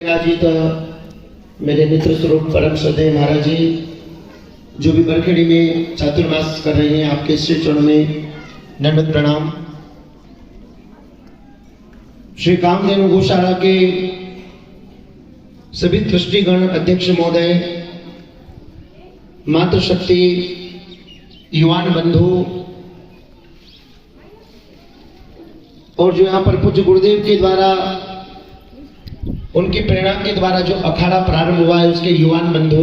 जी तो मेरे मित्र स्वरूप परम श्रद्धेय महाराज जी जो भी बरखेड़ी में चातुर्मास कर रहे हैं, आपके श्री चरणों में दंडवत प्रणाम। श्री कामधेनु गौशाला के सभी ट्रस्टीगण, अध्यक्ष महोदय, मातृशक्ति, युवान बंधु और जो यहाँ पर पूज्य गुरुदेव के द्वारा, उनकी प्रेरणा के द्वारा जो अखाड़ा प्रारंभ हुआ है, उसके युवान बंधु,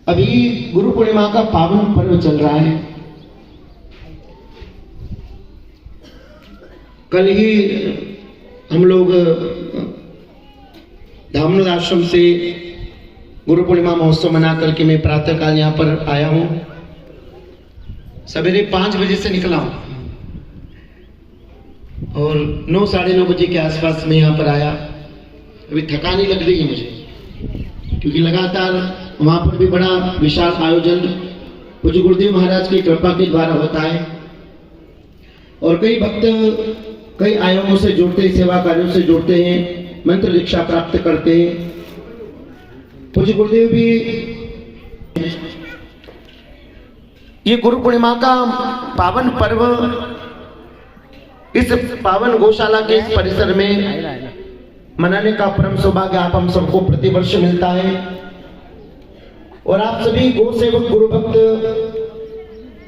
अभी गुरु पूर्णिमा का पावन पर्व चल रहा है। कल ही हम लोग धामनोद आश्रम से गुरु पूर्णिमा महोत्सव मना करके मैं प्रातःकाल यहाँ पर आया हूँ। सवेरे 5 बजे से निकला हूँ और 9 साढ़े 9 बजे के आसपास मैं यहाँ पर आया। अभी थकानी लग रही है मुझे, क्योंकि लगातार वहाँ पर भी बड़ा विशाल आयोजन पूज्य गुरुदेव महाराज की कृपा के द्वारा होता है और कई भक्त कई आयामों से जुड़ते हैं, सेवा कार्यों से जुड़ते हैं, मंत्र दीक्षा प्राप्त करते हैं। पूज्य गुरुदेव भी ये गुरु पूर्णिमा का पावन पर्व इस पावन गौशाला के इस परिसर में मनाने का परम सौभाग्य आप हम सबको प्रतिवर्ष मिलता है। और आप सभी गौ सेवक गुरु भक्त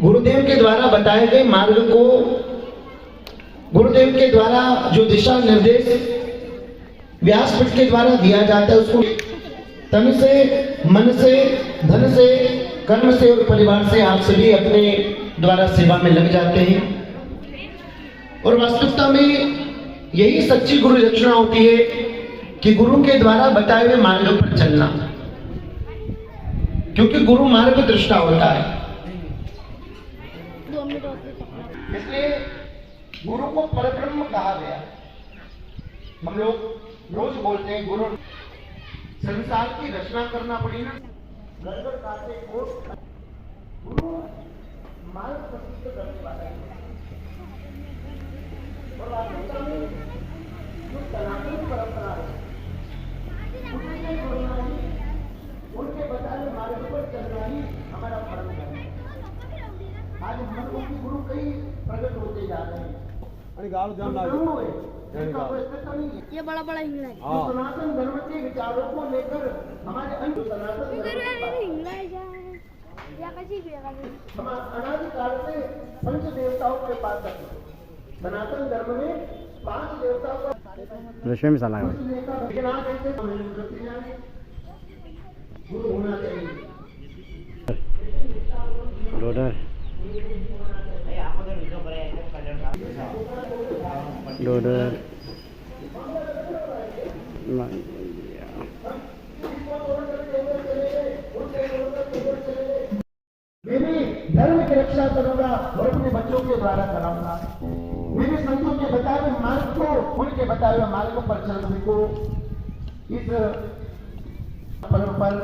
गुरुदेव के द्वारा बताए गए मार्ग को, गुरुदेव के द्वारा जो दिशा निर्देश व्यासपीठ के द्वारा दिया जाता है, उसको तन से, मन से, धन से, कर्म से और परिवार से आप सभी अपने द्वारा सेवा में लग जाते हैं। और वास्तविकता में यही सच्ची गुरु दक्षिणा होती है कि गुरु के द्वारा बताए हुए मार्ग पर चलना, क्योंकि गुरु मार्ग दृष्टा होता है। इसलिए गुरु को परब्रह्म कहा गया। हम लोग रोज बोलते हैं गुरु, संसार की रचना करना पड़ी ना, गड़बड़ काटे को गुरु मार्ग प्रतिष्ठित करने वाला है। और वास्तविकता में जो सनातन परंपरा है, उनके बताए मार्ग पर चलना ही हमारा फर्ज है। आज हम लोगों की गुरु कई प्रकट होते जा रहे हैं। ये बड़ा बड़ा हिंगला है। सनातन धर्म के विचारों को लेकर हमारे अन्य सनातन हम अनादिकाल से पंच देवताओं के पास है। सनातन धर्म में 5 देवताओं का रश्मि मिसाल है। गुरु होना चाहिए। डोडर डोडर मेरे धर्म की रक्षा करूंगा और अपने बच्चों के द्वारा कराऊंगा। मेरे संतों के बताए हुए मार्ग को, उनके बताए हुए मार्गों पर चलने को इस पर्व पर,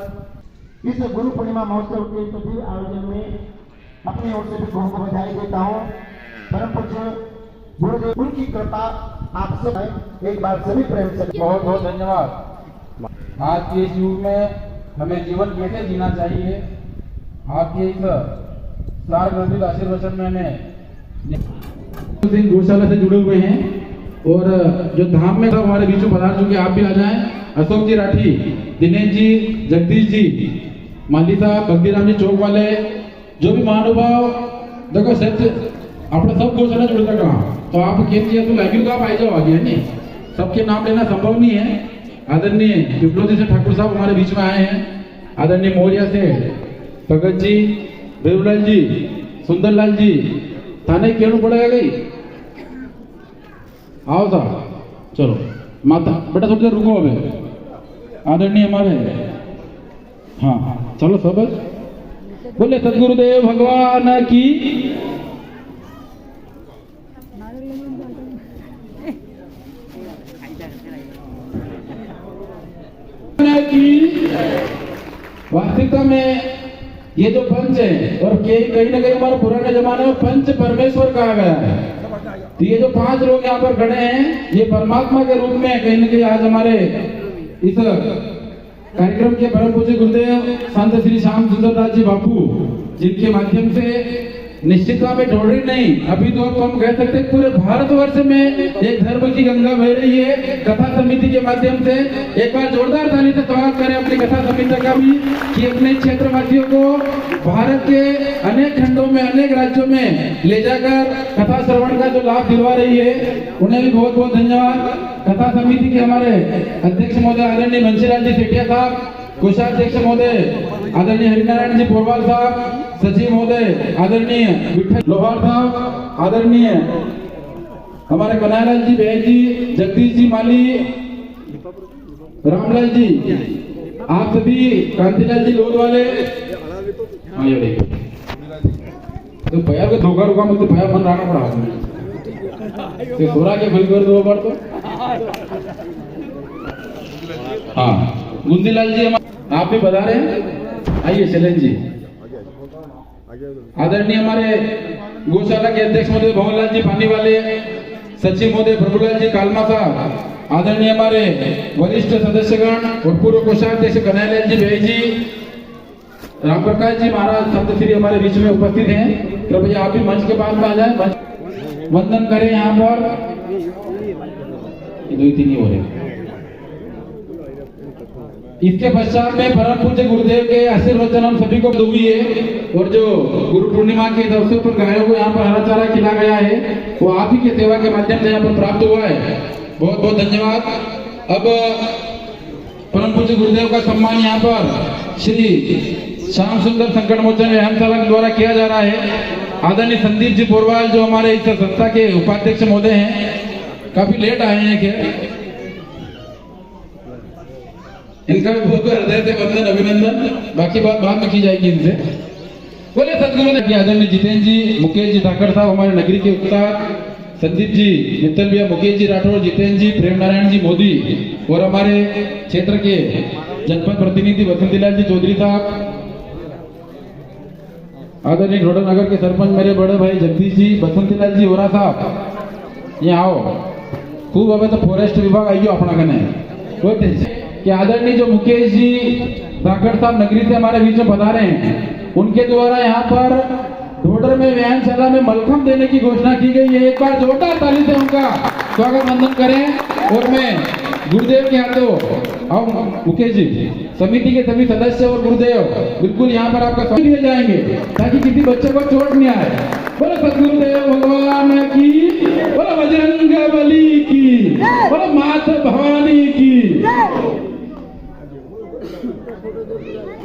इस गुरु पूर्णिमा महोत्सव के सभी आयोजन में अपनी ओर से भी गुरु को बधाई देता हूँ। परम पूज्य गुरुदेव, उनकी कृपा आप सब एक बार सभी प्रेम से बहुत बहुत धन्यवाद। आज के इस युग में हमें जीवन कैसे जीना चाहिए, आपके इस सार्वजनिक आशीर्वचन में हमें सिंह गौशाला से जुड़े हुए हैं और जो धाम में सब हमारे बीच में पधार चुके, आप भी आ जाएं। अशोक जी राठी, दिनेश जी, जगदीश जी, माली साहब, भक्तिराम जी चौक वाले, जो भी महानुभाव, देखो सत्य अपना सब गौशाला जुड़ सका तो आप तो लगे तो आप आ जाओ आगे, नहीं सबके नाम लेना संभव नहीं है। आदरणीय विप्लव से ठाकुर साहब हमारे बीच में आए हैं। आदरणीय मौर्य से भगत जी, देवलाल जी, सुंदरलाल जी, थाने केणु पड़ेगा गई आओ साहब, चलो माता बेटा थोड़ी देर रुको। अबे आदरणीय हमारे, हाँ चलो सब बोले सदगुरुदेव भगवान की वास्तविकता में ये जो पंच है और कहीं ना कहीं हमारे पुराने जमाने में पंच परमेश्वर कहा गया है। तो ये जो 5 लोग यहाँ पर खड़े हैं, ये परमात्मा के रूप में कहीं न कहीं आज हमारे इस कार्यक्रम के परम पूज्य गुरुदेव संत श्री श्याम सुंदर दास जी बापू, जिनके माध्यम से निश्चितता में ढोड़ी नहीं, अभी तो हम कह सकते पूरे भारतवर्ष में एक धर्म की गंगा बह रही है कथा समिति के माध्यम से। एक बार जोरदार ताली से स्वागत करें अपनी कथा समिति का भी, कि अपने क्षेत्रवासियों को भारत के अनेक खंडों में, अनेक राज्यों में ले जाकर कथा श्रवण का जो लाभ दिलवा रही है, उन्हें भी बहुत बहुत धन्यवाद। कथा समिति के हमारे अध्यक्ष महोदय आदरणीय बंशीलाल जी सेठिया साहब, कोषाध्यक्ष महोदय आदरणीय हरिनारायण जी पोरवाल साहब, सचिव महोदय आदरणीय विठल लोहार साहब, आदरणीय हमारे कन्हैयालाल जी बहन जी, जगदीश जी माली, रामलाल जी, आप सभी, कांतिलाल जी लोध वाले, हाँ ये देखो तो भैया को धोखा रुका मुझे भैया मन रखना पड़ा तो थोड़ा के फिर कर दो बार तो। हाँ गुंदीलाल जी आप भी बता रहे हैं, आइए शैलेंद्र जी। आदरणीय हमारे गौशाला के अध्यक्ष महोदय भवनलाल जी पानी वाले, सचिव महोदय प्रभुलाल जी कालमा साहब, आदरणीय हमारे वरिष्ठ सदस्यगण और पूर्व कोषाध्यक्ष कन्हैयालाल जी बेई जी, राम प्रकाश जी महाराज संत श्री हमारे बीच में उपस्थित हैं। कृपया आप भी मंच के पास में आ जाए, वंदन करें। यहाँ पर 2-3 ही हो रहे। इसके पश्चात में परम पूज्य गुरुदेव के आशीर्वचन हम सभी को हुई है, और जो गुरु पूर्णिमा के अवसर पर गायों को यहाँ पर हरा चारा खिला गया है, वो आप ही के सेवा के माध्यम से यहाँ पर प्राप्त हुआ है। बहुत बहुत धन्यवाद। अब परम पूज्य गुरुदेव का सम्मान यहाँ पर श्री श्याम सुंदर संकट मोचन व्यायामशाला के द्वारा किया जा रहा है। आदरणीय संदीप जी पोरवाल जो हमारे इस संस्था के उपाध्यक्ष महोदय हैं, काफी लेट आए हैं, क्या इनका भी बहुत हृदय से वंदन अभिनंदन, बाकी बात बाद में की जाएगी इनसे। बोले सदगुरु आदरणीय जितेंद्र जी, मुकेश जी ठाकर साहब हमारे नगरी के उस्ताद, संदीप जी मित्तल भैया, मुकेश जी राठौर, जितेंद्र जी, प्रेम नारायण जी मोदी, और हमारे क्षेत्र के जनपद प्रतिनिधि बसंतीलाल जी चौधरी साहब, आदरणीय घोड़ा नगर के सरपंच मेरे बड़े भाई जगदीश जी, बसंतीलाल जी ओरा साहब, यहाँ आओ खूब। अब तो फॉरेस्ट विभाग आइयो अपना कने कोई टेंशन कि आदरणीय जो मुकेश जी धाकड़ साहब नगरी से हमारे बीच में बता रहे हैं, उनके द्वारा यहाँ पर ढोडर में व्यायामशाला में मलखम देने की घोषणा की गई है। एक बार जोरदार ताली से उनका स्वागत वंदन करें। और मैं गुरुदेव के हाथों आओ मुकेश जी, समिति के सभी सदस्य और गुरुदेव बिल्कुल यहाँ पर आपका स्वागत दिए जाएंगे, ताकि किसी बच्चे को चोट नहीं आए। बोलो सदगुरुदेव भगवान की, बोलो बजरंग बली की, बोलो माता भवानी की।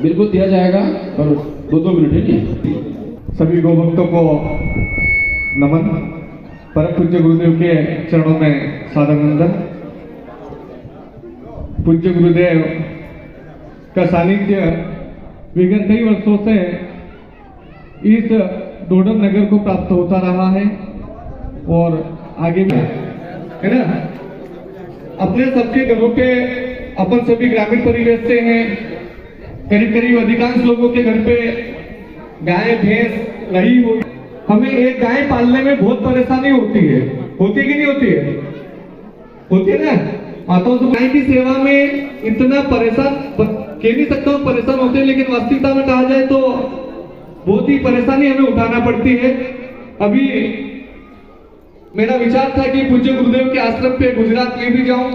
बिल्कुल दिया जाएगा, पर 2-2 मिनट है नहीं। सभी गौ भक्तों को नमन। परम पूज्य गुरुदेव के चरणों में सादर वंदन। पूज्य गुरुदेव का सानिध्य विगत कई वर्षों से इस ढोडर नगर को प्राप्त होता रहा है, और आगे भी है ना। अपने सबके घरों पे अपन सभी ग्रामीण परिवेश से हैं, करीब करीब अधिकांश लोगों के घर पे गाय भैंस नहीं हुई। हमें एक गाय पालने में बहुत परेशानी होती है कि नहीं होती है? होती है ना। माताओं से गाय की सेवा में इतना परेशान कह नहीं सकता हूँ, परेशान होते हैं, लेकिन वास्तविकता में कहा जाए तो बहुत ही परेशानी हमें उठाना पड़ती है। अभी मेरा विचार था कि पूज्य गुरुदेव के आश्रम पे गुजरात में भी जाऊं,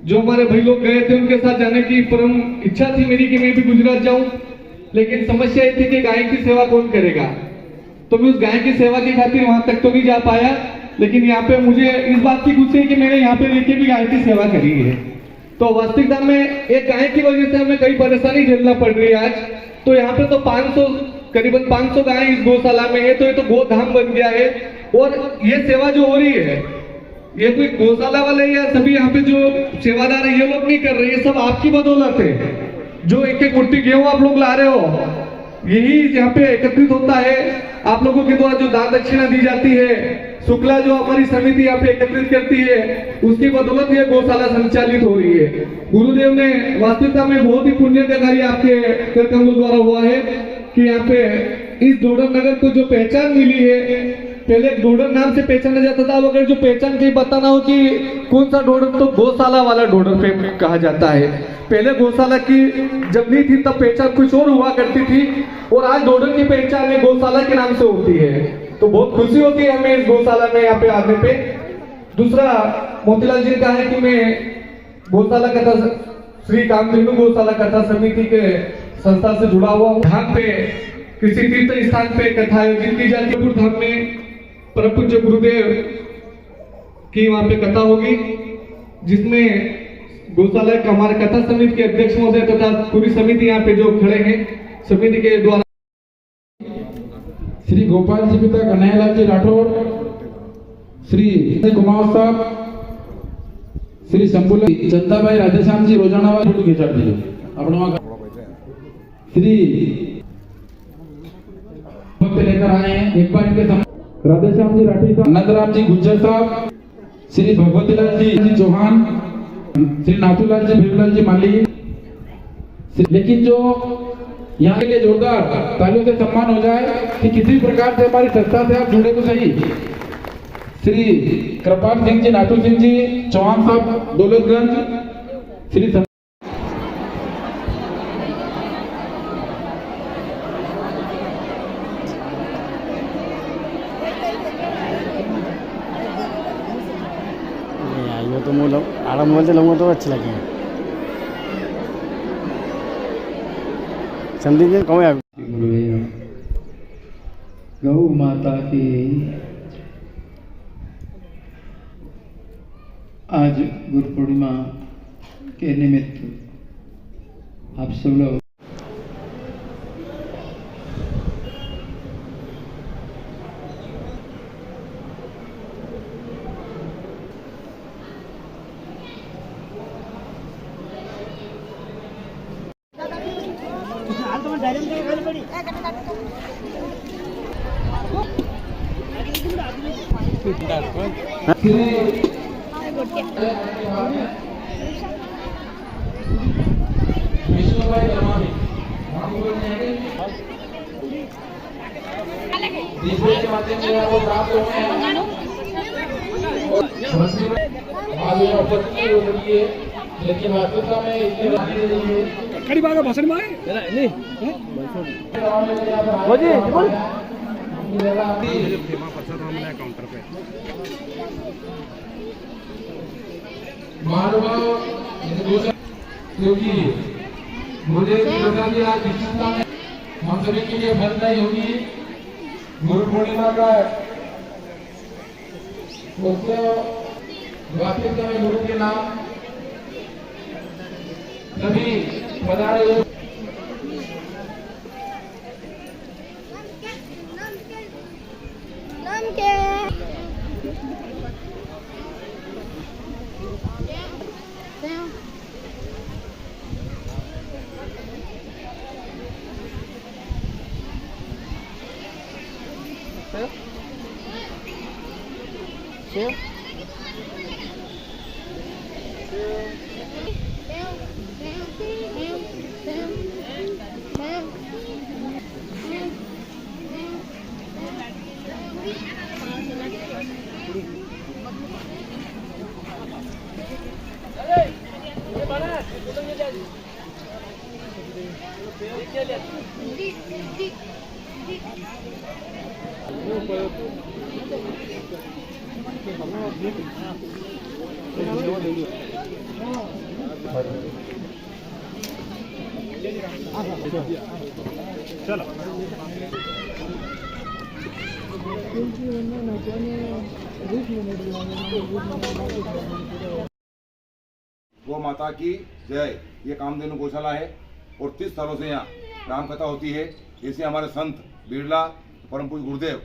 जो हमारे भाई लोग गए थे उनके साथ जाने की परम इच्छा थी मेरी कि मैं भी गुजरात जाऊं, लेकिन समस्या ये थी कि गाय की सेवा कौन करेगा। तो मैं उस गाय की सेवा की खातिर वहां तक तो नहीं जा पाया, लेकिन यहाँ पे मुझे इस बात की खुशी है कि मैंने यहाँ पे रहकर भी गाय की सेवा करी है। तो वास्तविकता में एक गाय की वजह से हमें कई परेशानी झेलना पड़ रही है आज। तो यहाँ पे तो 500 करीबन 500 गाय इस गौशाला में है, तो ये तो गोधाम बन गया है। और ये सेवा जो हो रही है, ये कोई गौशाला वाले या सभी यहाँ पे जो सेवादार है ये लोग नहीं कर रहे, ये सब आपकी बदौलत है। जो एक एक मुट्ठी गेहूं आप लोग ला रहे हो, यही यहाँ पे एकत्रित होता है। आप लोगों के द्वारा जो दान दक्षिणा दी जाती है, शुक्ला जो हमारी समिति यहाँ पे एकत्रित करती है, उसकी बदौलत ये गौशाला संचालित हो रही है। गुरुदेव ने वास्तविकता में बहुत ही पुण्य का कार्य आपके कर कमलों द्वारा हुआ है कि यहाँ पे इस ढोडर नगर को जो पहचान मिली है, पहले ढोढर नाम से पहचाना जाता था। अब अगर जो पहचान कहीं बताना हो कि कौन सा ढोढर, तो गौशाला वाला ढोढर पे कहा जाता है। पहले गौशाला की जब नहीं थी तब पहचान कुछ और हुआ करती थी, और आज ढोढर की पहचान में गौशाला के नाम से होती है। तो बहुत खुशी होती है हमें इस गौशाला में यहाँ पे आने पे। दूसरा मोतीलाल जी का है कि मैं गौशाला कथा, श्री कामधेनु गौशाला कथा समिति के संस्था से जुड़ा हुआ हूँ। यहाँ पे किसी तीर्थ स्थान पे कथा आयोजित की जाती है। धाम में परम पूज्य गुरुदेव की वहाँ पे कथा होगी, जिसमें गौशाला का हमारे कथा समिति के अध्यक्ष महोदय तथा पूरी समिति यहाँ पे जो खड़े हैं समिति के द्वारा श्री गोपाल जी पिता कन्हैयालाल जी राठौर, श्री कुमार साहब, श्री शंभूलाल चंदाभाई राधेश्याम जी रोजाना फोटो खिंचा दीजिए अपना। श्री भक्त लेकर आए हैं, एक बार इनके सामने राधेश्याम जी राठी साहब, नंदराम जी गुज्जर साहब, श्री भगवतीलाल जी चौहान, श्री नाथूलाल जी भीमलाल जी माली। लेकिन जो यहाँ के लिए जोरदार तालियों से सम्मान हो जाए कि किसी प्रकार से हमारी संस्था से आप जुड़े तो सही। श्री कृपाल सिंह जी, नाथू सिंह जी चौहान साहब दौलतगंज, श्री ये तो मुँह आराम बोलते लोगों तो अच्छे लगे। संदीप जी कौन है? गौ माता की आज गुरु पूर्णिमा के निमित्त आप सब लोग के माध्यम से वो प्राप्त हो गए हैं। आज ये उपस्थिति हो रही है, लेकिन वास्तविकता में इतने राजी नहीं है। खड़ी बात भाषण में आए नहीं हो जी बोल। महानुभाव क्योंकि मुझे प्रसाद जी आज विशेषता में हम सभी के लिए बंद नहीं होगी। गुरु पूर्णिमा का उत्सव वास्तविकता में गुरु के नाम सभी पधारे हुए नाम क्या है? गौ माता की जय। ये कामधेनु गौशाला है और 30 सालों से यहाँ राम कथा होती है। ऐसे हमारे संत बिरला परम पूज्य गुरुदेव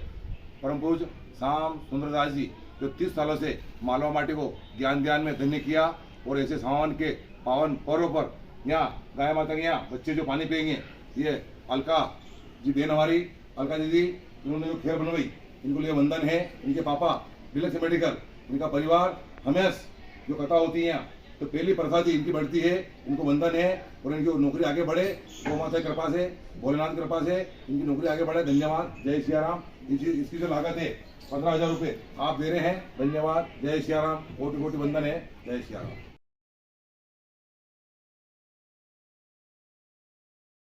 परम पूज्य शाम सुंदरदास जी जो 30 सालों से मालवा माटी को ज्ञान में धन्य किया, और ऐसे सावन के पावन पर्व पर यहाँ गाय माता के यहाँ बच्चे जो पानी पियेंगे, ये अलका जी बहन हमारी अलका दीदी, इन्होंने जो खैर बनवाई, इनको लिए वंदन है। इनके पापा डिलक्स मेडिकल, इनका परिवार हमेश जो कथा होती है यहाँ, तो पहली प्रसाद जी इनकी बढ़ती है, इनको वंदन है। और इनकी नौकरी आगे बढ़े, गौ माता की कृपा से, भोलेनाथ की कृपा से इनकी नौकरी आगे बढ़े। धन्यवाद। जय सिया राम। इसकी जो लागत है 15,000 रुपये आप दे रहे हैं। धन्यवाद। जय सिया राम। कोटि कोटि वंदन है। जय सिया राम।